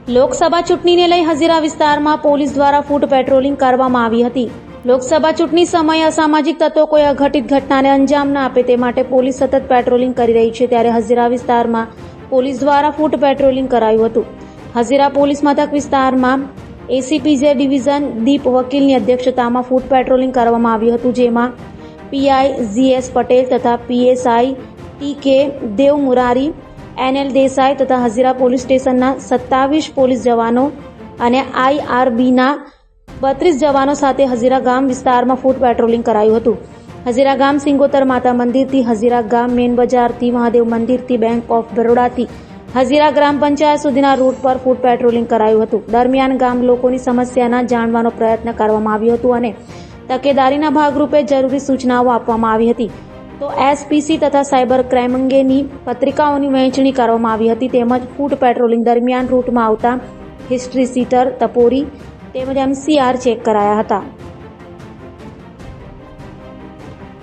લોકસભા ચૂંટણીને લઈ હજીરા વિસ્તારમાં પોલીસ દ્વારા ફૂટ પેટ્રોલિંગ કરવામાં આવી હતી। લોકસભા ચૂંટણી સમયે અસામાજિક તત્વો કોઈ અઘટિત ઘટનાને અંજામ ન આપે તે માટે પોલીસ સતત પેટ્રોલિંગ કરી રહી છે। ત્યારે હજીરા વિસ્તારમાં પોલીસ દ્વારા ફૂટ પેટ્રોલિંગ કરાયું હતું। હજીરા પોલીસ મથક વિસ્તારમાં એસીપીજે ડિવિઝન દીપ વકીલની અધ્યક્ષતામાં ફૂટ પેટ્રોલિંગ કરવામાં આવ્યું હતું, જેમાં પીઆઈ જીએસ પટેલ તથા PSI TK Devmurari, NL Desai તથા હજીરા પોલીસ સ્ટેશનના 27 પોલીસ જવાનો અને આઈઆરબીના 32 જવાનો સાથે હજીરા ગામ વિસ્તારમાં ફૂટ પેટ્રોલિંગ કરાયું હતું। હજીરા ગામ સિંગોતર માતા મંદિરથી હજીરા ગામ મેન બજારથી મહાદેવ મંદિરથી બેંક ઓફ બરોડાથી હજીરા ગ્રામ પંચાયત સુધીના રૂટ પર ફૂટ પેટ્રોલિંગ કરાયું હતું। દરમિયાન ગામ લોકોની સમસ્યાના જાણવાનો પ્રયત્ન કરવામાં આવ્યો હતો અને તકેદારીના ભાગરૂપે જરૂરી સૂચનાઓ આપવામાં આવી હતી। તો એસપીસી તથા સાયબર ક્રાઇમ અંગેની પત્રિકાઓની વહેંચણી કરવામાં આવી હતી, તેમજ ફૂટ પેટ્રોલિંગ દરમિયાન રૂટમાં આવતા હિસ્ટ્રી સીટર, ટપોરી તેમજ એમસીઆર ચેક કરાયા હતા।